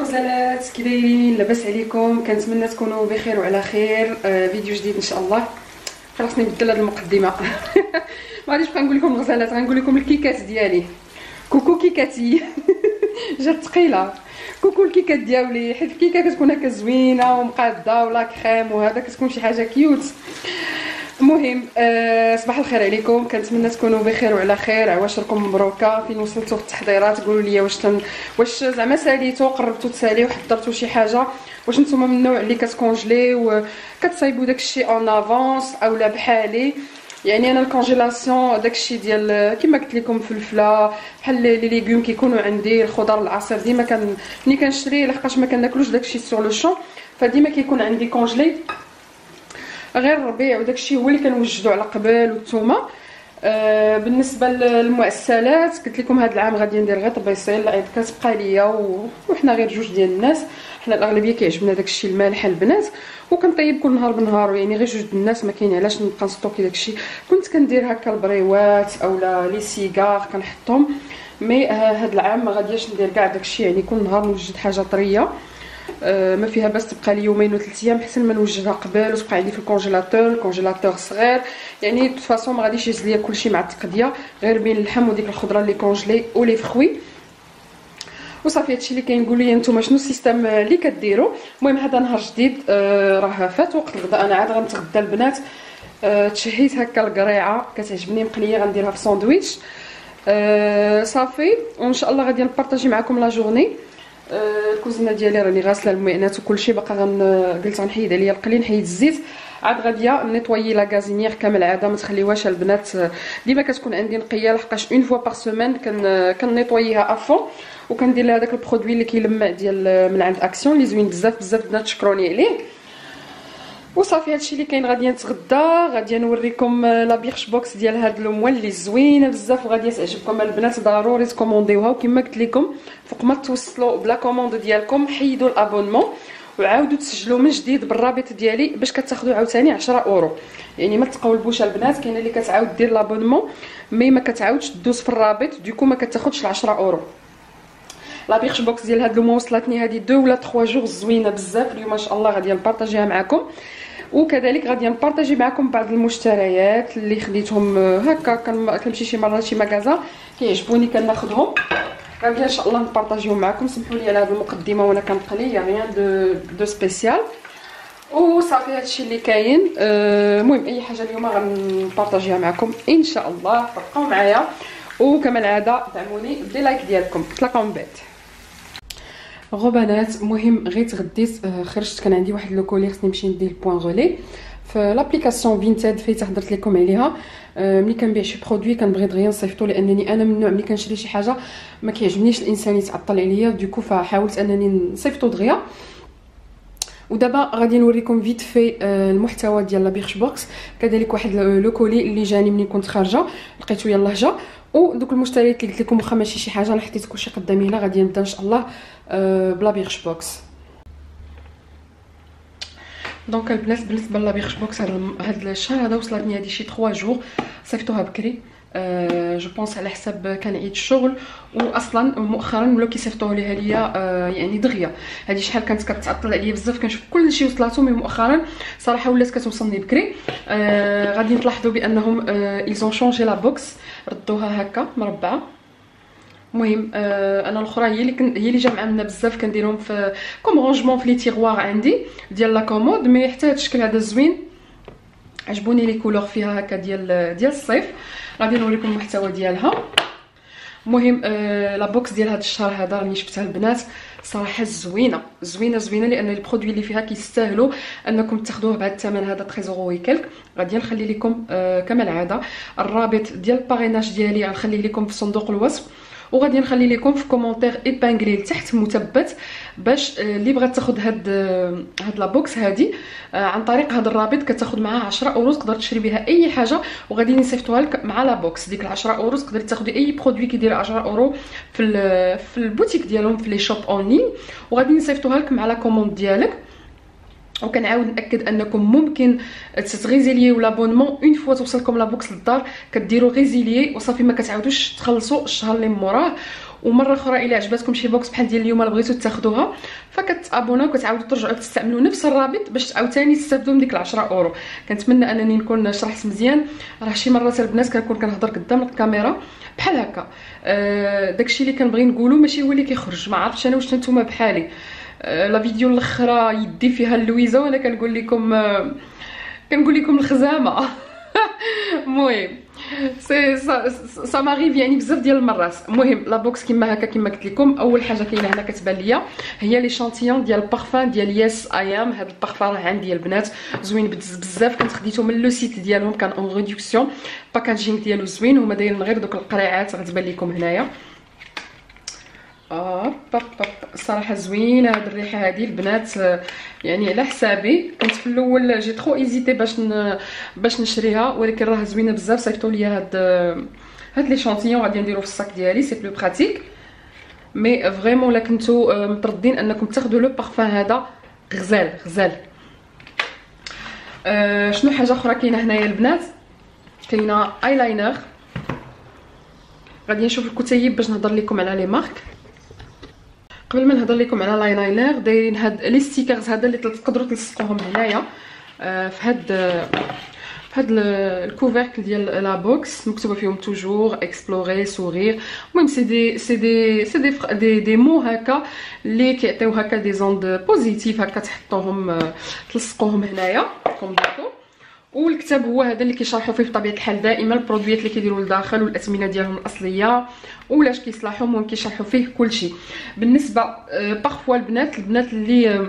الغزالات، كي دايرين؟ لاباس عليكم؟ كنتمنى تكونوا بخير وعلى خير. فيديو جديد ان شاء الله. خلاصني نبدل هذه المقدمه. ما غاديش نبقى نقول لكم الغزالات، غنقول لكم الكيكات ديالي. كوكو كيكاتي. جات ثقيله. كوكو الكيكات ديالي، حيت الكيكه كتكون هكا زوينه ومقاده ولا كريم وهذا، كتكون شي حاجه كيوت. المهم صباح الخير عليكم، كنتمنى تكونوا بخير وعلى خير. عواشركم مبروكه، فين وصلتوا في التحضيرات؟ قولوا لي واش زعما ساليتوا، قربتوا تساليو، حضرتوا شي حاجه؟ واش نتوما من النوع اللي كتكونجلي وكتصايبوا داكشي اون افونس اولا بحالي؟ يعني انا الكونجيلاسيون داكشي ديال كما قلت لكم فلفله بحال لي ليغوم كيكونوا عندي، الخضر العصير ديما ملي كنشري لحقاش ما كناكلوش داكشي سور لو شون، فديما كيكون عندي كونجلي. غير الربيع وداكشي هو اللي كنوجدو على قبل، والثومه. بالنسبه للمعسلات قلت لكم هذا العام غادي ندير غير طبيصيل، العيد كتبقى ليا وحنا غير جوج ديال الناس، حنا الاغلبيه كيعجبنا داكشي المالح البنات، وكنطيب كل نهار بنهار، يعني غير جوج ديال الناس ما كاين علاش نبقى نستوكي داكشي. كنت كندير هكا البريوات اولا لي سيجار كنحطهم، مي هذا العام ما غاديش ندير كاع داكشي، يعني كل نهار نوجد حاجه طريه ما فيها باس تبقى لي يومين و 3 ايام، حسن ما نوجدها قبل وتبقى عندي في الكونجيلاتور صغير. يعني دو فاصون ما غاديش يهز ليا كلشي مع التقديه، غير بين اللحم وديك الخضره اللي كونجلي ولي فخوي وصافي. هادشي اللي كنقول لي نتوما شنو السيستم اللي كديروا. المهم هذا نهار جديد، راه فات وقت الغداء، انا عاد غنتغدى البنات. تشهيت هكا القريعه كتعجبني مقليه، غنديرها في ساندويتش صافي. وان شاء الله غادي نبارطاجي معكم لا جورني. الكوزينه ديالي راني غاسله المعينات وكلشي، باقا قلت غنحيد عليا القلي، نحيد الزيت، عاد غاديه نيطويي لا غازينيير كما العاده. ما تخليوهاش البنات، ديما كتكون عندي نقيه لحقاش اون فوا باغ سيمين كنيطوييها افون، وكندير لها داك البرودوي اللي كيلمع ديال من عند اكسيون اللي زوين بزاف بزاف، البنات تشكروني عليه. وصافي هادشي اللي كاين. غادي نتغدى، غادي نوريكم لا بيرش بوكس ديال هاد لوموال اللي زوينه بزاف وغادي تعجبكم البنات، ضروري تكومونديوها. وكما قلت لكم فوق ما توصلوا بلا كوموند ديالكم حيدوا الابونمون وعاودوا تسجلوا من جديد بالرابط ديالي باش كتاخذوا عاوتاني 10 اورو. يعني ما تقولبوش البنات، كاينه اللي كتعاود دير لابونمون مي ما كتعاودش دوز في الرابط، دوكو ما كتاخذش 10 اورو. لا بيرش بوكس ديال هاد لومو وصلتني هذه 2 ولا 3 جوغ زوينه بزاف. اليوم ما شاء الله غادي نبارطاجيها معكم، وكذلك غادي نبارطاجي معكم بعض المشتريات اللي خديتهم هكا. كنمشي شي مرات شي مغازا كيعجبوني كناخذهم، غادي ان شاء الله نبارطاجيهم معكم. سمحوا لي على هذه المقدمه وانا كنقلي، يا ريان دو سبيسيال. وصافي هادشي اللي كاين. المهم اي حاجه اليوم غنبارطاجيها معكم ان شاء الله، بقاو معايا وكما العاده دعموني بدي لايك ديالكم. نتلاقاو من بعد غبنات. المهم غير تغديت، خرجت كان عندي واحد لو كولي خصني نمشي ندير البوان غولي في لابليكاسيون فينتاد فايت هضرت لكم عليها. ملي كنبيع شي برودوي كنبغي دغيا نصيفطو، لانني انا من النوع ملي كنشري شي حاجه ما كيعجبنيش الانسان يتعطل عليا، دوكو فحاولت انني نصيفطو دغيا. ودابا غادي نوريكم فيت في المحتوى ديال لا بيرش بوكس، كذلك واحد لو كولي اللي جاني ملي كنت خارجه لقيتو يلاه جا، ودوك المشتريات اللي قلت لكم واخا ماشي شي حاجه انا حطيت كلشي قدامي هنا. غادي نبدا ان شاء الله بلا بيرش بوكس. دونك البنات بالنسبه لا بيرش بوكس هاد الشهر هذا وصلتني هذه شي 3 جوغ، صيفطوها بكري جو بونس على حساب كان عيد الشغل، واصلا مؤخرا ولاو كيصيفطوها ليها ليا يعني دغيا. هذه شحال كانت كتعطل عليا بزاف، كنشوف كلشي وصلاتو، مي مؤخرا صراحه ولات كتوصلني بكري. غادي تلاحظوا بانهم ايزون شونجي لا بوكس، ردوها هكا مربعه. المهم انا الاخرى هي اللي جامعه منا بزاف، كنديرهم في كوم رونجمون في لي تيغوار عندي ديال لا كومود. مي حتى هذا الشكل هذا زوين، عجبوني لي كولور فيها هكا ديال الصيف. غادي نوريكم المحتوى ديالها. المهم لا بوكس ديال هذا الشهر هذا راني شفتها البنات صراحه زوينه زوينه زوينه، لان البرودوي اللي فيها كيستاهلوا انكم تاخذوه بعد الثمن هذا 13 اورو وكلك. غادي نخلي لكم كما العاده الرابط ديال الباريناج ديالي غنخليه لكم في صندوق الوصف، وغادي نخلي لكم في كومونتير ايبانغلي لتحت مثبت، باش اللي بغات تاخذ هاد لا بوكس هادي عن طريق هذا الرابط كتاخذ معها 10 اورو، تقدر تشري بها اي حاجه، وغادي نصيفطوها لك مع لا بوكس. ديك 10 اورو تقدري تاخذي اي برودوي كيدير 10 اورو في البوتيك ديالهم في لي شوب اون لين، وغادي نصيفطوها لك مع لا كوموند ديالك. وكنعاود ناكد انكم ممكن تغيزيليو لابونمون اون فوا توصلكم لا بوكس للدار، كديروا غيزيلي وصافي، ما كتعاودوش تخلصوا الشهر اللي موراه. ومره اخرى الا عجبتكم شي بوكس بحال ديال اليوم بغيتو تاخذوها فكتابوناو وكتعاودوا ترجعوا تستعملوا نفس الرابط باش عاوتاني تستافدوا من ديك 10 اورو. كنتمنى انني نكون شرحت مزيان. راه شي مرات البنات كنكون كنهضر قدام الكاميرا بحال هكا، داكشي اللي كنبغي نقولو ماشي هو اللي كيخرج. ما عرفتش انا واش نتوما بحالي. لا فيديو الاخرى يدي فيها اللويزه وانا كنقول لكم الخزامه. المهم سي سا ماريف يعني بزاف ديال المرات. المهم لا بوكس كما هكا كما قلت لكم. اول حاجه كاينه هنا كتبان ليا هي لي شانتيون ديال البارفان ديال يس ايام. هذا البارفان راه عندي البنات زوين بزاف، كنت خديته من لو سيت ديالهم، كان اون ريدكسيون، باكاجينغ ديالو زوين، هما دايرين غير دوك القريعات غتبان لكم هنايا. الصراحه زوينه هاد الريحه هذه البنات، يعني على حسابي. كنت في الاول جي ترو ايزيتي باش نشريها، ولكن راه زوينه بزاف. صيفطوا لي هاد لي شانتيون غادي نديرو في الصاك ديالي، سي بلو براتيك. مي فريمون لا كنتو متردين انكم تاخذوا لو بارفان هذا غزال. شنو حاجه اخرى كاينه هنايا البنات؟ كاينه ايلاينر. غادي نشوف الكتيب باش نهضر لكم على لي مارك. قبل ما نهضر لكم على لاينر، دايرين هاد لي ستيكرز هذا اللي تقدروا تلصقوهم هنايا في هاد الكوفركل ديال لا بوكس، مكتوبه فيهم توجور اكسبلوري سورير. المهم دي مو هكا اللي كيعطيو هكا دي زوند بوزيتيف هكا، تحطوهم تلصقوهم هنايا كوم داكو. والكتاب هو هذا اللي كيشرحوا فيه بطبيعه الحال دائما البرودويات اللي كيديروا لداخل والاثمنه ديالهم الاصليه ولاش كيصلحوا. المهم كيشرحوا فيه كلشي. بالنسبه بارفوا البنات اللي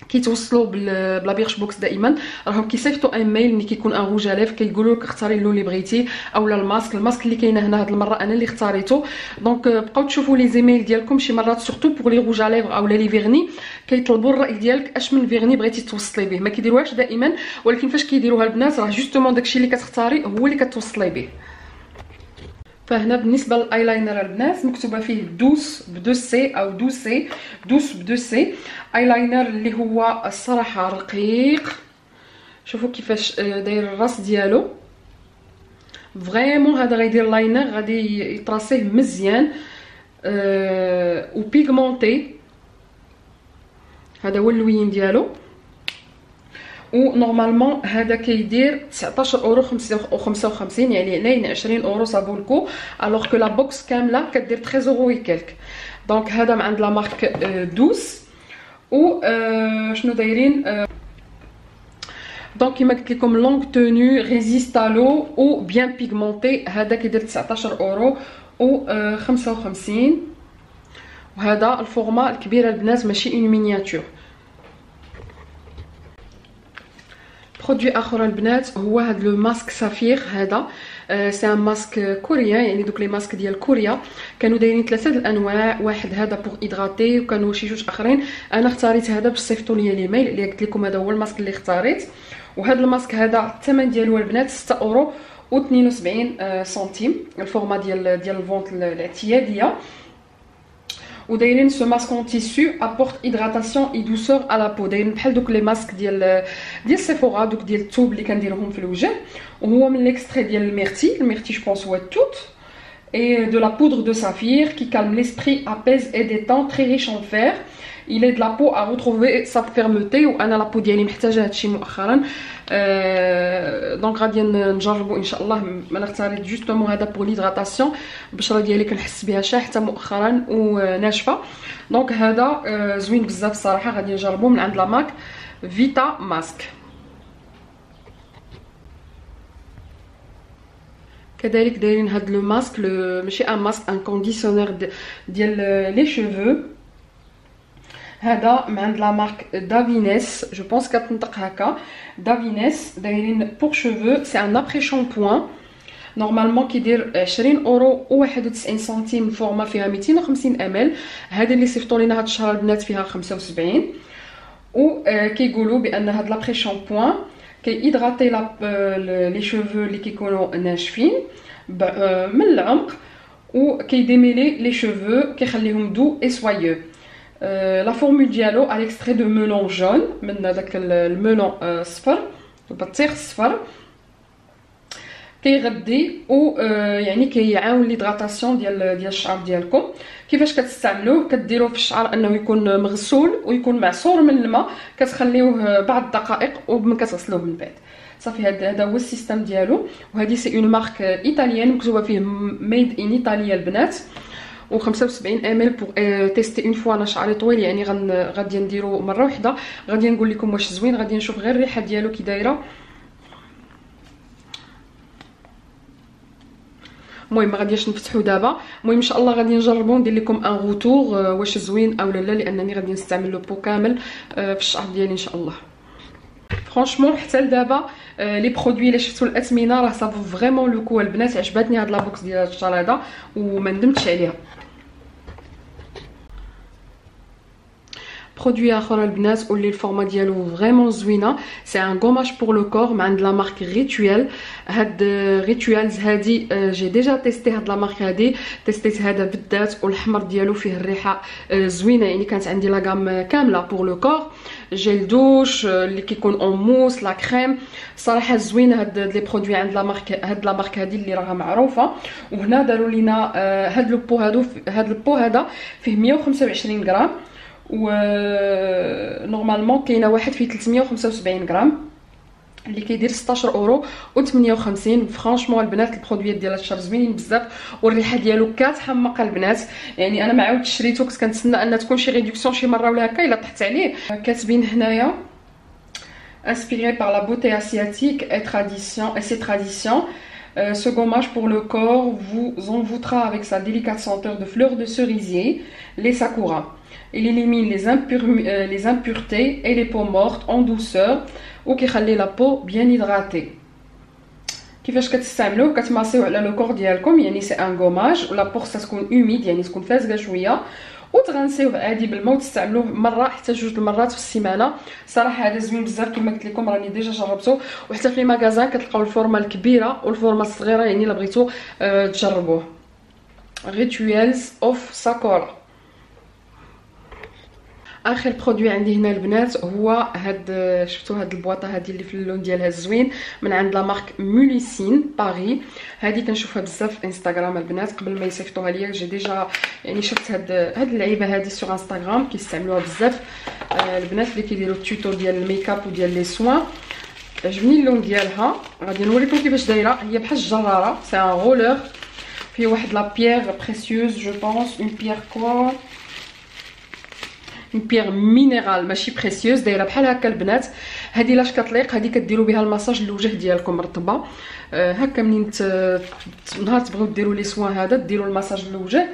كيتوصلوا بلا بيرش بوكس دائما راهم كيصيفطوا ان ميل اللي كيكون ان روج اليف، كيقولوا لك اختاري اللون اللي بغيتي اولا الماسك اللي كاينه هنا هاد المره انا اللي اختاريته. دونك بقاو تشوفوا لي زيميل ديالكم شي مرات سورتو بوغ لي روج اليف اولا لي فيرني كيطلبوا الراي ديالك اش من فيرني بغيتي توصلي به. ما كيديروهاش دائما، ولكن فاش كيديروها البنات راه جوستومون داكشي اللي كتختاري هو اللي كتوصلي به. فهنا بالنسبه للايلاينر البنات مكتوبه فيه دوس بدو سي او دوس بدو سي. ايلاينر اللي هو الصراحه رقيق. شوفوا كيفاش داير الراس ديالو فريمون. هذا غيدير لاينر غادي يطراسيه مزيان و بيغمونتي. هذا هو اللوين ديالو. ونورمالمون هذا كيدير 19 اورو 55 يعني لين 20 اورو صابولكو، الوغ كو لا بوكس كامله كدير 13 اورو وكلك. دونك هذا من عند لا مارك دوس. و شنو دايرين دونك كيما قلت لكم لونغ توني ريزيستالو و بيان بيغمونتي. هذا كيدير 19 اورو و 55. وهذا الفورما الكبيره البنات ماشي اون مينياتور. برودوي اخر البنات هو هذا لو ماسك سافير. هذا سي ان ماسك كوريان، يعني دوك لي ماسك ديال كوريا كانوا دايرين 3 الانواع. واحد هذا بوغ ايدغاتي وكانوا شي جوج اخرين. انا اختاريت هذا باش صيفطوا لي ليميل اللي قلت لكم هذا هو الماسك اللي اختاريت. وهذا الماسك هذا الثمن ديالو البنات 6 اورو و 72 سنتيم. الفورما ديال الفونت الاعتياديه. ودايرين سو ماسك اون تيسو ابورت هيدراتاسيون اي دوسور على بو. دايرين بحال دوك لي ماسك ديال سيفورا، دوك ديال الثوب اللي كنديروهم في الوجه. وهو من ليكستري ديال الميرتي جو بونس هو توت et de la poudre de saphir qui calme l'esprit, apaise et détend, très riche en fer. Il aide la peau à retrouver sa fermeté. وانا لا بو ديالي محتاجه هادشي مؤخرا. دونك غادي نجربو ان شاء الله. انا اختاريت جوستومون هذا بور ليدغاتاسيون. البشره ديالي كنحس بها شاحته مؤخرا وناشفه. دونك هذا زوين بزاف الصراحه، غادي نجربو من عند لا مارك فيتا ماسك. كذلك دايرين هاد لو ماسك ماشي ان ماسك ان كونديسيونير ديال لي شوفو. هذا من عند لا مارك دافينيس جو بونس كتنطق هكا دافينيس. دايرين بور شوفو سي ان ابري شامبوان. نورمالمون كيدير 20 اورو و 91 سنتيم. الفورما فيها 250 ام. هذا اللي صيفطوا لينا هاد الشهر البنات فيها 75. و كيقولوا بان هاد لابري شامبوان كيهيدراتي لي شوفو اللي كيكونوا ناشفين من العمق، و كيديميلي لي شوفو كيخليهم دو اي سوايو. لا فورمول ديالو على اكستري دو ميلون جون، من داك الميلون صفر البطيخ الصفر. كيغذي و يعني كيعاون ليدغاتاسيون ديال الشعر ديالكم. كيفاش كتستعملوه؟ كديروه في الشعر انه يكون مغسول ويكون معصور من الماء، كتخليوه بعض الدقائق ومن كتغسلوه من بعد صافي. هذا هو السيستم ديالو. وهذه سي اون مارك ايطاليان مكتوبه فيه ميد ان ايطاليا البنات، و 75 ام بور تيستي اون فوا. انا شعري طويل يعني غادي نديرو مره واحده، غادي نقول لكم واش زوين، غادي نشوف غير الريحه ديالو كي دايره. المهم ما غاديش نفتحو دابا. المهم ان شاء الله غادي نجربو ندير لكم ان غوتور واش زوين او لا، لانني غادي نستعمل لو بو كامل في الشعر ديالي ان شاء الله. فرانشمون حتى لدابا لي برودوي اللي شفتو الاثمنه راه صافو فريمون لو كو البنات. عجبتني هاد لا بوكس ديال هاد الشهر هذا وما ندمتش عليها. برودوي اخر البنات واللي الفورما ديالو فريمون زوينه، سي ان غوماج بور لو كور من عند لا مارك ريتويال. هاد ريتويالز هادي جي ديجا تيستي هاد لا مارك هادي، تيستيت هذا بالذات والاحمر ديالو فيه الريحه زوينه، يعني كانت عندي لا غام كامله بور لو كور، جيل دوش اللي كيكون اون موس لا كريم. صراحه زوين هاد لي برودوي عند لا مارك، هاد لا مارك هادي اللي راها معروفه. وهنا داروا لينا هاد لو بو هاد البو هذا فيه 125 غرام، و نورمالمون كاينه واحد فيه 375 غرام اللي كيدير 16 اورو و58. فرانشمون البنات البرودويات ديال الشهر زوينين بزاف، والريحه ديالو كتحمق البنات. يعني انا ما عاودتش شريته، كنت كنتسنى ان تكون شي ريدكسيون شي مره ولا هكا الا طحت عليه. كاتبين هنايا inspiré par la beauté asiatique et ses traditions. Ce gommage pour le corps vous envoûtera avec sa délicate senteur de fleurs de cerisier, les sakura. Il élimine les impuretés et les peaux mortes en douceur وكيخلي la peau bien hydratée. كيفاش كتستعملوه؟ كتماسيوه على لو كور ديالكم، يعني سي ان غوماج ولا بورصه تكون اوميد يعني تكون فازقه شويه، وتغنسيوه عادي بالماء وتستعملوه مره حتى جوج المرات في السيمانه. صراحه هذا زوين بزاف كما قلت لكم، راني ديجا جربته، وحتى في لي ماغازان كتلقاو الفورمه الكبيره والفورمه الصغيره، يعني الا بغيتو تجربوه. ريتويالز اوف ساكورا. اخر برودوي عندي هنا البنات هو هاد، شفتوا هاد البواطه هذه اللي في اللون ديالها الزوين من عند لا مارك موليسين باري. هذه كنشوفها بزاف في انستغرام البنات قبل ما يصيفطوها ليا، جي ديجا يعني شفت هاد اللعيبه هذه سور انستغرام كيستعملوها بزاف البنات اللي كيديروا التوتو ديال الميكاب وديال لي سوان. عجبني اللون ديالها، غادي نوريكم كيفاش دايره. هي بحال الجراره، سي ان رولر فيه واحد لا بيير بريسيوز جو بونس، اون بيير كوا، اون بيير مينيرال ماشي بريسيوز، دايره بحال هكا البنات. هذه لاش كتليق، هذه كديروا بها المساج للوجه ديالكم مرطبه هكا. منين نهار تبغيو ديروا لي سوان هذا ديروا المساج للوجه.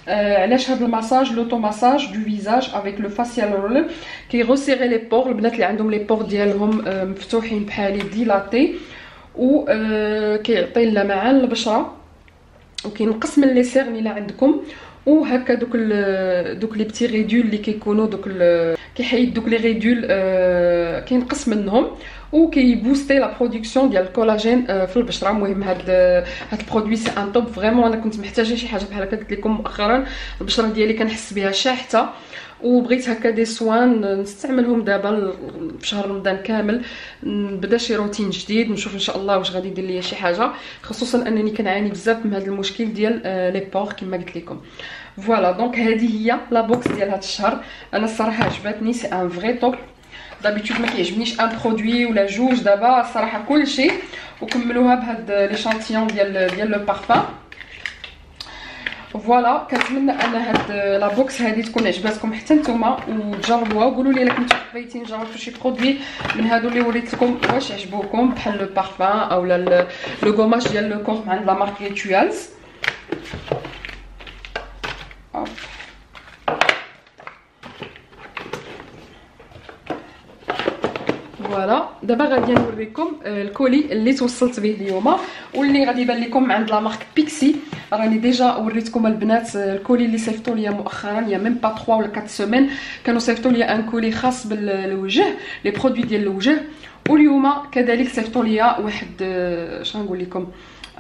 علاش هذا المساج لوطو مساج دو فيزاج افيك لو فاسيال رول كيغوسيغي لي بور. البنات اللي عندهم لي بور ديالهم مفتوحين بحالي ديلاتي، و كيعطي اللمعان للبشره وكينقص من لي سيرن الا عندكم. وهكا دوك لي بتي ريدول اللي كيكونوا كيحيد دوك لي ريدول كينقص منهم، وكيبوستي لا برودكسيون ديال الكولاجين في البشره. المهم هاد البرودوي سي ان توب فريمون. انا كنت محتاجه شي حاجه بحال هكا، قلت لكم مؤخرا البشره ديالي كنحس بها شاحته، وبغيت هكا دي سوان نستعملهم دابا في شهر رمضان كامل. نبدا شي روتين جديد، نشوف ان شاء الله واش غادي يدير ليا شي حاجه، خصوصا انني كنعاني بزاف من هذا المشكل ديال لي بور كما قلت لكم. فوالا دونك هذه هي لا بوكس ديال هذا الشهر. انا الصراحه عجبتني، سي ان فري توب. دابيتود ما كيعجبنيش ان برودوي ولا جوج، دابا الصراحه كلشي. وكملوها بهاد لي شانتيون ديال لو بارفان. فوالا كنتمنى ان هاد لا بوكس هذه تكون عجباتكم حتى نتوما وتجربوها، وقولوا لي الا كنتو بغيتين جربتوا شي برودوي من هادو اللي وريت لكم واش عجبوكم، بحال لو بارفان او لو غوماج ديال لو كور عند لا مارك ريتويالز. فوالا دابا غادي نوريكم الكولي اللي توصلت به اليوم، واللي غادي يبان لكم عند لا مارك بيكسي. راني ديجا وريتكم البنات الكولي اللي صيفطوا ليا مؤخرا، يا ميم با 3 ولا 4 سيمين كانوا صيفطوا ليا ان كولي خاص بالوجه، لي برودوي ديال الوجه. واليوم كذلك صيفطوا ليا واحد شنو نقول لكم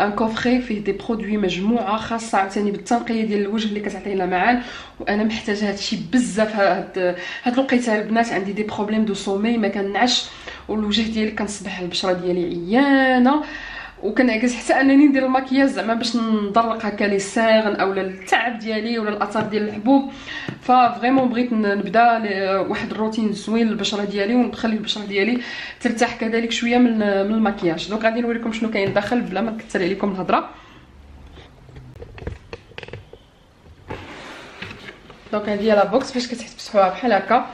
ان كوفري فيه دي برودوي مجموعه خاصه عاوتاني بالتنقيه ديال الوجه اللي كتعطي لمعان، وانا محتاجه هادشي بزاف. هاد الوقيته البنات عندي دي بروبليم دو سومي، ما كنعش، والوجه ديالي كنصبح البشره ديالي عيانه. وكنعكس حتى انني ندير المكياج زعما باش نضرق هكا لي سيغن اولا التعب ديالي ولا الاثار ديال الحبوب. ففريمون بغيت نبدا واحد الروتين زوين للبشره ديالي ونخلي البشره ديالي ترتاح كذلك شويه من المكياج. دونك غادي نوريكم شنو كاين داخل بلا ما نكثر عليكم الهضره. دونك هذه هي لا بوكس فاش كتفتحوها بحال هكا.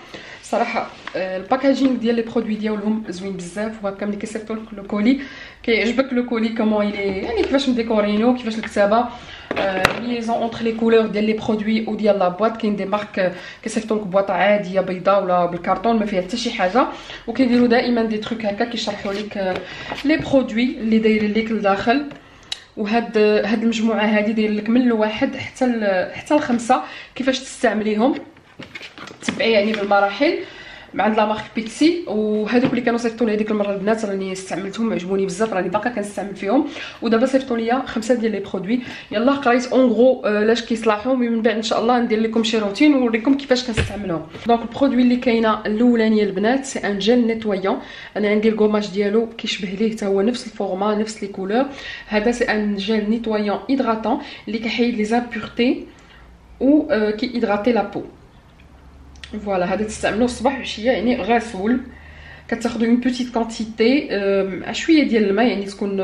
صراحه الباكاجينغ ديال لي برودوي ديالهم زوين بزاف، وهكا ملي كيصيفطوا لك لو كولي كيعجبك لو كولي كومون يلي يعني كيفاش مديكورينو كيفاش الكتابه ليزون اونطر لي كولور ديال لي برودوي وديال لا بواط. كاين دي مارك كيصيفطوا لك بواط عاديه بيضاء ولا بالكارطون ما فيها حتى شي حاجه، وكيديروا دائما دي تروك هكا كيشرحوا لك لي برودوي اللي دايرين لك لداخل. وهاد المجموعه هذه داير لك من الواحد حتى الخمسه كيفاش تستعمليهم. تبعي يعني بالمراحل مع لا مارك بيكسي. وهذوك اللي كانوا صيفطوا لي ديك المره البنات راني استعملتهم عجبوني بزاف، راني باقا كنستعمل فيهم. ودابا صيفطوا لي 5 ديال لي برودوي. يلا قريت اون غرو لاش كيصلاحوا، ومن بعد ان شاء الله ندير لكم شي روتين ونوريكم كيفاش كنستعملوهم. دونك البرودوي اللي كاينه الاولانيه البنات سي ان جيل نيتويون. انا عندي الكوماج ديالو كيشبه ليه حتى هو نفس الفورما نفس لي كولور. هذا سي ان جيل نيتويون هيدراتون اللي كيحيد لي زامبورتي و كي هيدراتي لا بو. فوالا هذا تستعملوه الصباح وعشيه يعني غسول. كتاخذوا اون بوتيت كونتيتي مع شويه ديال الماء يعني تكون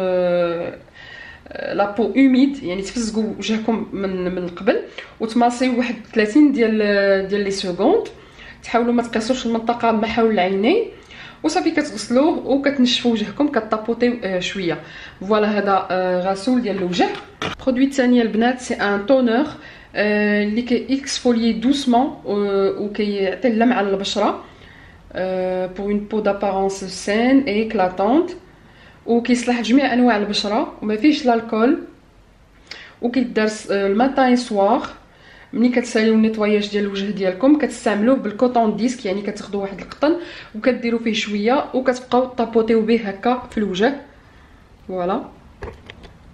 لا بو اوميد يعني تفزقوا وجهكم من القبل وتماسيو واحد 30 ديال لي سكوند. تحاولوا ما تقيسوش المنطقه ما حول العينين وصافي كتغسلوه وكتنشفوا وجهكم كطابوطيو شويه. فوالا هذا غسول ديال الوجه. البرودوي الثانيه البنات سي ان تونور اللي كيكسفوليي دوسمون وكيعطي اللمعه للبشره pour une peau d'apparence saine et éclatante وكيصلح جميع انواع البشره وما فيهش الكول وكيدار الماتان سوار. ملي كتساليو النيطواياج ديال الوجه ديالكم كتستعملوه بالكوطون ديسك يعني كتاخذوا واحد القطن وكديروا فيه شويه وكتبقاو طابوطيو به هكا في الوجه. فوالا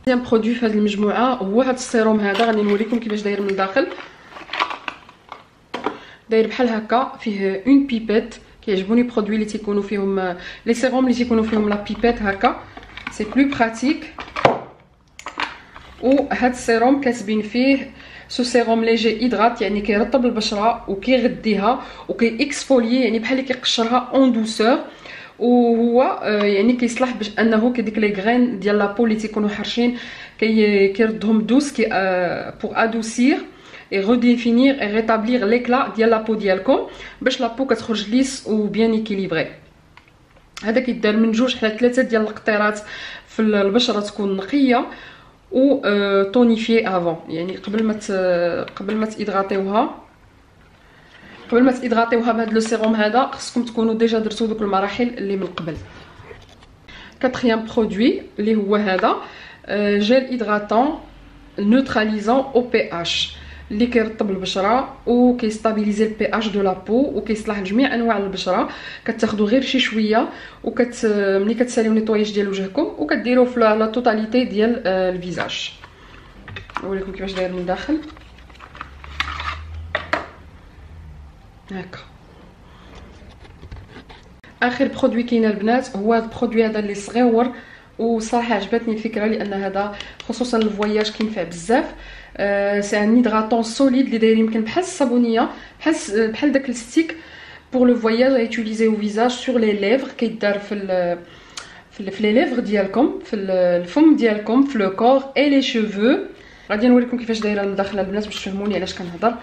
ديال برودوي في هذه المجموعه هو هذا السيروم هذا. غادي نوريكم كيفاش داير من الداخل. داير بحال هكا فيه اون بيبيت. كيعجبوني برودوي اللي تيكونوا فيهم لي سيروم اللي تيكونوا فيهم لا بيبيت هكا سي بلو براتيك. وهذا السيروم كاتبين فيه سو سيروم ليجي هيدرات يعني كيرطب البشره وكيغديها وكيكسفوليي يعني بحال اللي كيقشرها اون دوسور. وهو يعني كيصلح باش انه كديك لي غرين ديال لابو اللي تيكونوا حرشين كيردهم دوس كي بور ادوسير et redéfinir et rétablir l'éclat ديال لابو ديالكم باش لابو كتخرج ليس و بيان ايكيليبري. هذا كيدار من 2 حتى 3 ديال القطيرات في البشره تكون نقيه و تونيفي افون يعني قبل ما تيدغاطيوها بهذا لو سيروم هذا خصكم تكونوا ديجا درتو دوك المراحل اللي من قبل. كاتريام برودوي اللي هو هذا جيل هيدراتون نوتراليزون او بي اش اللي كيرطب البشره وكيستابيليزي البي اش دو لابو وكيصلح لجميع انواع البشره. كتاخذوا غير شي شويه ملي كتساليو نيطواياج ديال وجهكم وكديروه في لا توتاليتي ديال الفيزاج. نوريكم كيفاش داير من الداخل هكا. اخر برودوي كاين البنات هو هذا البرودوي هذا اللي صغيور وصراحه عجبتني الفكره لان هذا خصوصا الفواياج كينفع بزاف. سي ان هيدراتون سوليد اللي داير يمكن بحال الصابونيه بحال داك الستيك بور لو فواياج غيوتيليزيو فيزاج سور لي ليفر. كيدار في لي ليفر ديالكم في الفم ديالكم في لو كور اي لي شوفو. غادي نوريكم كيفاش دايره من داخل البنات باش تفهموني علاش كنهضر.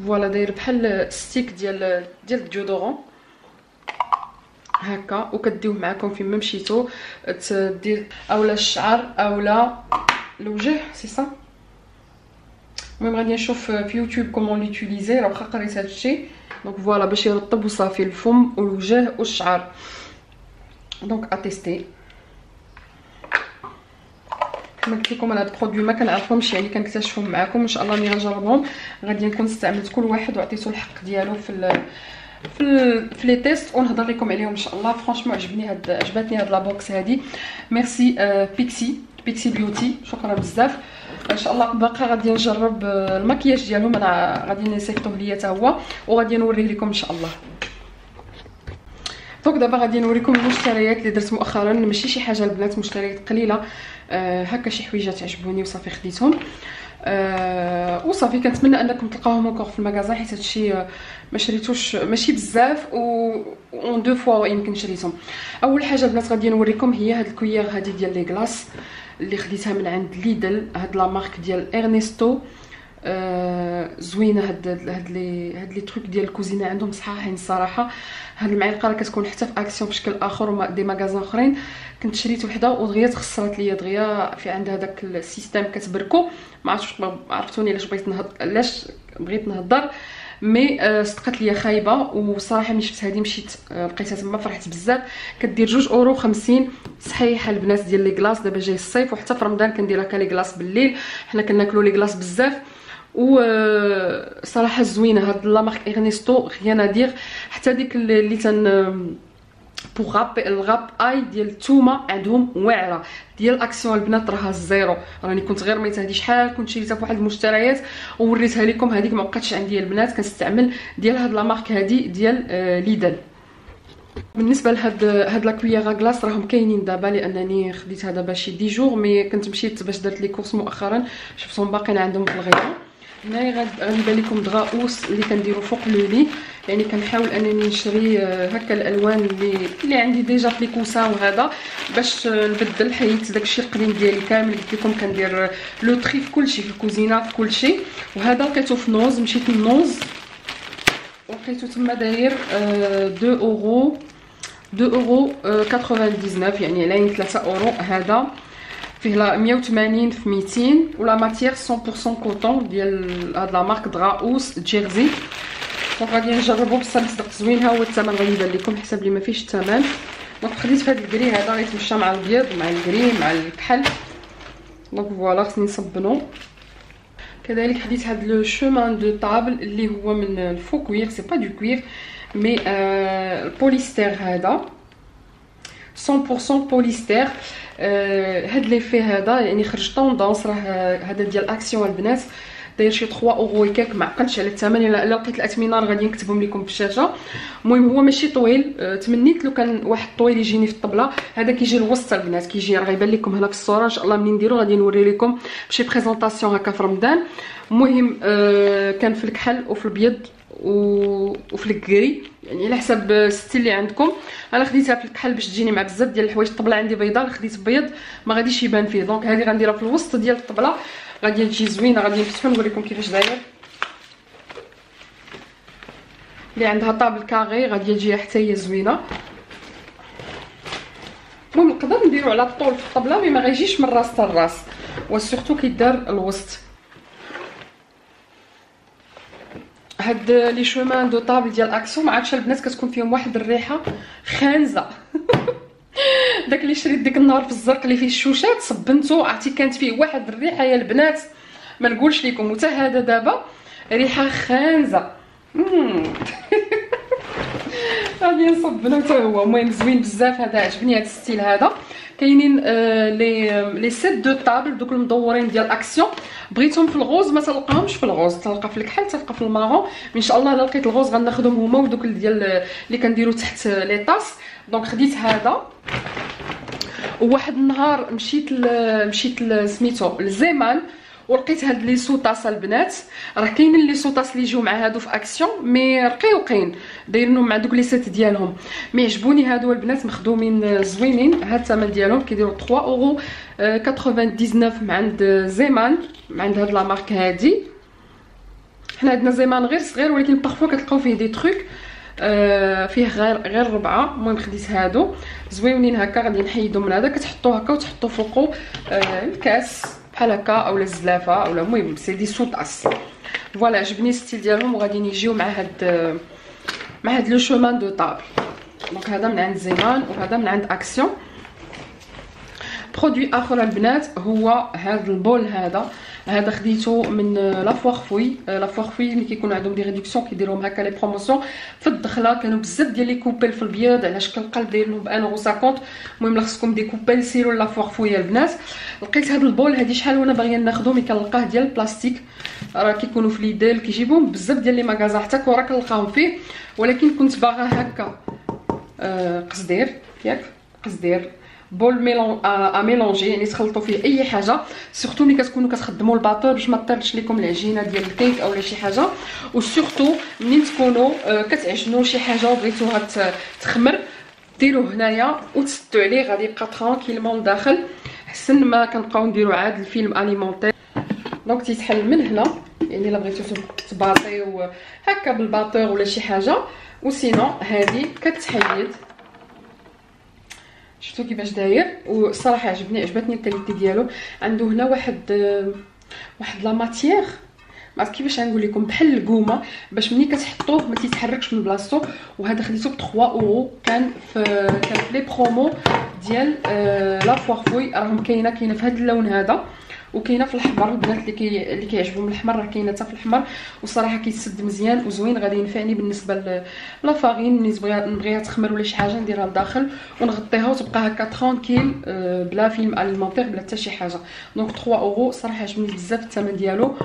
فوالا داير بحال ستيك ديال الديودورون هكا وكديوه معكم فين ما مشيتو تدير اولا الشعر اولا الوجه سي صا. المهم غادي نشوف في يوتيوب كومون ليوتيليزي راه واخا قريت هذا الشيء. دونك فوالا باش يرطب وصافي الفم والوجه والشعر. دونك اتيستي كما قلت لكم انا هاد البرودوي ما كنعرفهمش يعني كنكتشفهم معكم ان شاء الله ملي غنجربهم غادي نكون استعملت كل واحد وعطيتو الحق ديالو في لي تيست ونهضر لكم عليهم ان شاء الله. فرانشمون عجبتني هاد لا بوكس هادي. ميرسي بيكسي بيوتي شكرا بزاف. ان شاء الله باقا غادي نجرب المكياج ديالهم انا غادي نصيفطوه ليا حتى هو وغادي نوريه لكم ان شاء الله. دونك دابا غادي نوريكم المشتريات اللي درت مؤخرا، ماشي شي حاجه البنات، مشتريات قليله هكا، شي حويجات عجبوني وصافي خديتهم. وصافي كنتمنى انكم تلقاوهم اونكور في المغازان، حيت هادشي ما شريتوش ماشي بزاف و اون دو فوا يمكن شريتهم. اول حاجه البنات غادي نوريكم هي هاد الكويير هادي ديال لي كلاص اللي خديتها من عند ليدل، هاد لا مارك ديال ارنستو. زوينه هاد لي تروك ديال الكوزينه عندهم صحاحين الصراحه. هاد المعلقه راه كتكون حتى في اكسيون بشكل اخر وما دي ماغازان اخرين. كنت شريت وحده ودغيا تخسرت ليا دغيا في عندها داك السيستم كتبركو، ما عرفتش عرفتوني علاش بغيت نهضر مي صدقت ليا خايبه. وصراحه ملي شفت هذه مشيت لقيتها تما فرحت بزاف. كدير 2.50 €. صحيحه البنات ديال لي كلاص، دابا جاي الصيف وحتى في رمضان كندير هكا لي كلاص بالليل، حنا كناكلوا لي كلاص بزاف. و صراحه زوينه هاد لا مارك ارنستو غيان ادير. حتى ديك اللي تن بوغ الغاب اي ديال الثومه عندهم واعره ديال اكسيون البنات، راها الزيرو. راني كنت غير ميت هذه شحال كنت شريتها في واحد المشتريات ووريتها لكم، هذيك ما بقاتش عندي البنات، كنستعمل ديال هاد لا مارك هذه ديال ليدل. بالنسبه لهاد لا كويير كلاص راهم كاينين دابا، لانني خديتها دابا شي 10 جور، مي كنت مشيت باش درت لي كورس مؤخرا شفتهم باقيين عندهم في الغيار. هنايا غنبان لكم دغاوس اللي كنديرو فوق لولي، يعني كنحاول انني نشري هكا الالوان اللي عندي ديجا في لي كوسا وهذا باش نبدل، حيت داكشي القديم ديالي كامل قلت لكم كندير لو تري في كلشي، في الكوزينه في كلشي. وهذا لقيتو في نوز، مشيت للنوز ولقيتو تما داير 2,99 €، يعني لاين 3 €. هذا فيه 180 في 200 ولا ماتير 100% كوطون ديال هاد لا مارك دغاوس جيرزي. دونك غادي نجربو بصح صدق زوين. ها هو الثمن غادي يبان لكم حسب لي ما فيش الثمن. دونك خديت في هاد الكري هذا غيتمشى مع البيض مع الكري مع الكحل. دونك فوالا خصني نصبنو. كذلك خديت هاد لو شومان دو طابل اللي هو من الفو كوير، سي با دو كوير مي البوليستير، هذا 100% بوليستير. هاد لي في هذا يعني خرج طوندونس، راه هذا ديال اكسيون البنات داير شي 3 € وكاك، ما عقلتش على الثمن. الا لقيت الاثمنه غادي نكتبهم لكم في الشاشه. المهم هو ماشي طويل، تمنيت لو كان واحد طويل يجيني في الطبله. هذا كيجي الوسط البنات، كيجي راه غيبان لكم هنا في الصوره ان شاء الله منين نديرو غادي نوري لكم بشي بريزونطاسيون هكا في رمضان. المهم كان في الكحل وفي البيض وفي الكري، يعني على حسب الستيل اللي عندكم. انا خديتها في الكحل باش تجيني مع بزاف ديال الحوايج. الطبله عندي بيضاء، خديت بيض ما غاديش يبان فيه، دونك هذه غنديرها في الوسط ديال الطبله، غادي تجي زوينه. غادي نفتحو نقول لكم كيفاش داير. اللي عندها طابل كاغي غادي تجي حتى هي زوينه. المهم نقدر نديرو على الطول في الطبله مي ما غيجيش من راس حتى الراس، وسورتو كيدار الوسط. هاد لي شومان دو طابل ديال اكسيون ما عرفتش البنات كتكون فيهم واحد الريحه خانزه. داك اللي شريت ديك النهار في الزرق اللي فيه الشوشات صبنتو، عرفتي كانت فيه واحد الريحه يا البنات ما نقولش لكم. وتا هذا دابا ريحه خانزه. غادي نصبنو حتى هو. المهم زوين بزاف، هذا عجبني هذا الستيل هذا. كاينين لي سيت دو طابل دوك المدورين ديال اكسيون، بغيتهم في الغوز ما تلقاهمش في الغوز، تلقى في الكحل تلقى في المارون. ان شاء الله الا لقيت الغوز غناخذهم هما ودوك ديال اللي كنديروا تحت لي طاس. دونك خديت هذا. وواحد النهار مشيت سميتو لزيمان ولقيت هاد لي سوطاس البنات. راه كاينين لي سوطاس اللي يجيو مع هادو في اكسيون مي رقيقين دايرينهم مع دوك لي سيت ديالهم، مي عجبوني هادو البنات مخدومين زوينين. هاد الثمن ديالهم كيديروا 3,99 € مع عند زيمان، مع عند هاد لا مارك هادي. حنا عندنا زيمان غير صغير ولكن بارفوا كتلقاو فيه دي تروك فيه غير 4. المهم خديت هادو زوينين هكا، غادي نحيدو من هذا كتحطوه هكا وتحطو فوقو الكاس بحال هكا اولا الزلافه اولا. المهم سي دي سوطاس. فوالا عجبني الستيل ديالهم وغادي يجيو مع هاد لو شومان دو طابل. دونك هذا من عند زيمان وهذا من عند اكسيون. برودوي اخر البنات هو هذا البول هذا خديته من لافوارفوي. لافوارفوي ملي كيكون عندهم دي ريدكسيون كيديروهم هكا لي بروموسيون في الدخله. كانوا بزاف ديال لي كوبيل في البيض على شكل قلب دايرينهم ب 1,50 €. المهم خصكم دي كوبيل سيروا لافوارفوي البنات. لقيت هذا البول هذه شحال وانا باغيه ناخذو مي كنلقاه ديال البلاستيك، راه كيكونوا في ليدل كيجيبوهم بزاف ديال لي ماغازا حتى كورا كنلقاهم فيه، ولكن كنت باغا هكا قصدير ياك قصدير بول ميلون ميلونجي، يعني تخلطوا فيه اي حاجه، سورتو ملي كتكونوا كتخدموا الباطور باش ما طيرش لكم العجينه ديال الكيك اولا شي حاجه. وسورتو منين تكونوا كتعجنوا شي حاجه وبغيتوها تخمر ديروه هنايا وتسدوا عليه، غادي يبقى ترانكيلمون داخل، حسن ما كنبقاو نديروا عاد الفيلم اليمونتير. دونك تيتحل من هنا، يعني الا بغيتو تباطيو هكا بالباطور ولا شي حاجه. وسينو هذه كتحيد، شفتوا كيفاش داير، والصراحه عجبتني الكاليتي ديالو. عنده هنا واحد لا ماتيير، ما عرفت كيفاش غنقول لكم، بحال الكومه باش ملي كتحطوه ما تيتحركش من بلاصتو. وهذا خديته ب 3 اورو، كان في لي برومو ديال لا فوارفوي، راهم كاينه في هذا اللون هذا، وكاينه في الاحمر. البنات اللي كيعجبهم الاحمر راه كاينه حتى في الاحمر، وصراحه كيتسد مزيان وزوين. غادي ينفعني بالنسبه لا فارين، ملي نبغيها تخمر ولا شي حاجه نديرها لداخل ونغطيها وتبقى هكا ترانكيل بلا فيلم اليمونتير بلا حتى شي حاجه. دونك 3 اورو صراحه عجبني بزاف الثمن ديالو،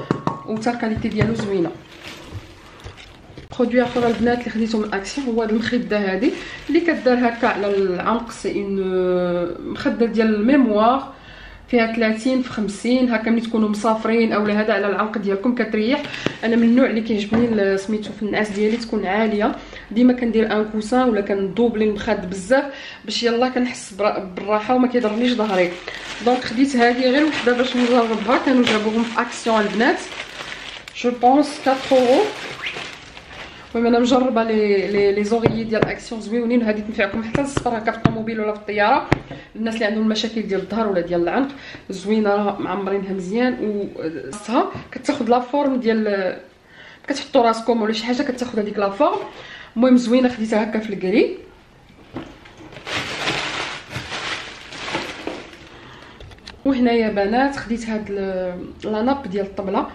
وتا الكاليتي ديالو زوينه. برودوي اخر البنات اللي خديته من اكسيون هو هاد المخده هذه اللي كدار هكا على العنق. سي اون مخده ديال الميموار، فيها 30 في 50 هكا، ملي تكونوا مسافرين اولا هذا على العنق ديالكم كتريح. انا من النوع اللي كيعجبني سميتو في النعاس ديالي تكون عاليه، ديما كندير ان كوسان ولا كندوبلي المخاد بزاف باش يلا كنحس بالراحه وما كيضرنيش ظهري. دونك خديت هذه غير وحده باش نجربها، كانوا جابوهم في اكسيون البنات، جو بونس 4 اورو. المهم انا مجربه لي زوريي ديال اكسيون زويونين، هذه تنفعكم حتى للسفر هكا في الطوموبيل ولا في الطياره، الناس اللي عندهم المشاكل ديال الظهر ولا ديال العنق. زوينه راه معمرينها مزيان، وصها كتاخذ لا فورم ديال كتحطوا راسكم ولا شي حاجه كتاخذ هذيك لا فورم. المهم زوينه، خديتها هكا في الكري. وهنايا بنات خديت هاد لا ناب ديال الطبله.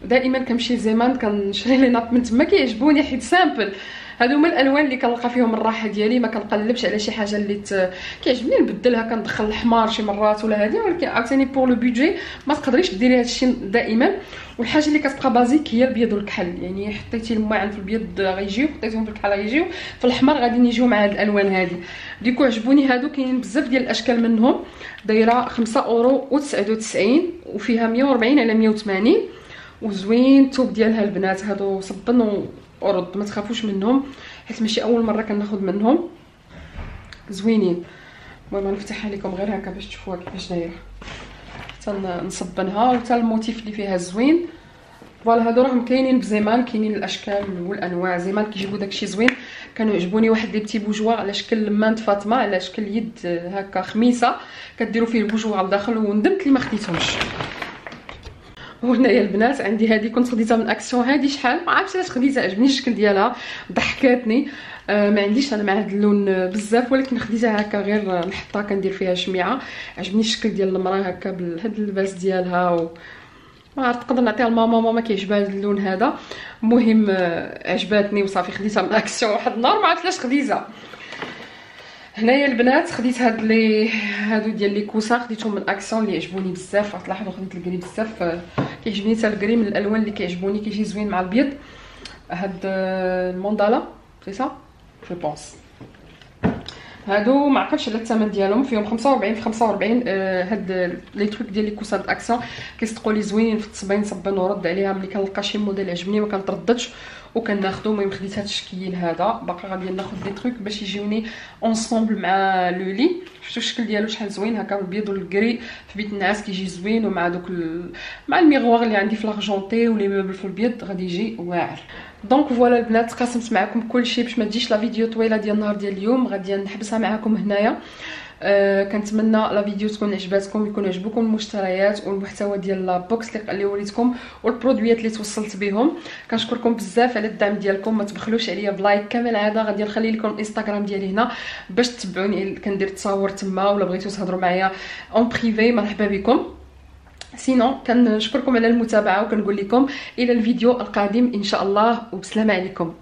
دائما كنمشي لزيمان كنشري لي ناب من تما، كيعجبوني حيت سامبل. هادو هما الالوان اللي كنلقى فيهم الراحه ديالي، ما كنقلبش على شي حاجه اللي كيعجبني نبدلها، كندخل الحمار شي مرات ولا هادي، ولكن عاوتاني بور لو بودجي ما تقدريش ديري هادشي دائما. والحاجه اللي كتبقى بازيك هي البيض والكحل، يعني حطيتي الماعن في البيض غيجيو، حطيتيهم في الكحل غيجيو، في الاحمر غادي يجيو مع هاد الالوان هادي. ديكو عجبوني هادو، كاينين بزاف ديال الاشكال منهم، دايره 5 اورو و99 وفيها 140 على 180. وزوين الثوب ديالها البنات، هادو صبن ورد، ما تخافوش منهم حيت ماشي اول مره كناخذ منهم، زوينين. المهم نفتحها لكم غير هكا باش تشوفوها كيفاش دايره، حتى نصبنها، وحتى الموتيف اللي فيها زوين. فوالا هادو راهم كاينين بزيمان، كاينين الاشكال والانواع، زيمان كيجيبوا داكشي زوين. كانوا يعجبوني واحد لي بتي بوجوا على شكل مانت فاطمه، على شكل يد هكا خميسه كديروا فيه البوجوا على الداخل، وندمت اللي ما خديتهمش. وهنايا البنات عندي هذه كنت خديتها من اكسيون، هذه شحال ما عرفتش علاش خديتها، عجبني الشكل ديالها ضحكاتني. ما عنديش انا مع هذا اللون بزاف، ولكن خديتها هكا غير نحطها كندير فيها شميعه. عجبني الشكل ديال المراه هكا بهذا اللباس ديالها، ما عرفت نقدر نعطيها لماما، ماما كيعجبها هذا اللون هذا. المهم عجباتني وصافي خديتها من اكسيون واحد النهار، ما عرفتش علاش خديتها. هنايا البنات خديت هادو ديال لي كوسان، خديتهم من اكسيون اللي عجبوني بزاف. غتلاحظوا خديت الكري بزاف، كيعجبني حتى الكري من الالوان اللي كيعجبوني، كيجي زوين مع البيض. هاد الموندالا سي سا جو بونس، هادو ما عقلتش على الثمن ديالهم، فيهم 45 في 45. هاد لي تروك ديال لي كوسان د اكسيون كيصدقوا لي زوينين في التصبين، صبن ورد عليها ملي كنلقى شي موديل عجبني ما كنترددش وكناخذو. المهم خديت هاد الشكل هذا، باقي غادي ناخذ لي تروك باش يجيوني اونصومبل مع لو لي. شفتوا الشكل ديالو شحال زوين هكا بالبيض والكري في بيت النعاس، كيجي زوين، ومع دوك مع الميغوار اللي عندي في لارجونتي ولي موبل في البيض غادي يجي واعر. دونك فوالا البنات، قسمت معكم كلشي باش ما تجيش لا فيديو طويله ديال النهار ديال اليوم، غادي نحبسها معكم هنايا. كنتمنى لا فيديو تكون عجباتكم، يكون عجبكم المشتريات والمحتوى ديال لا بوكس اللي وريتكم والبرودويات اللي توصلت بهم. كنشكركم بزاف على الدعم ديالكم، ما تبخلوش عليا بلايك كما العاده. غادي نخلي لكم الانستغرام ديالي هنا باش تتبعوني، كندير تصاور تما، ولا بغيتو تهضروا معايا اون بريفي مرحبا بكم. سينو كنشكركم على المتابعه، وكنقول لكم الى الفيديو القادم ان شاء الله، وبسلامه عليكم.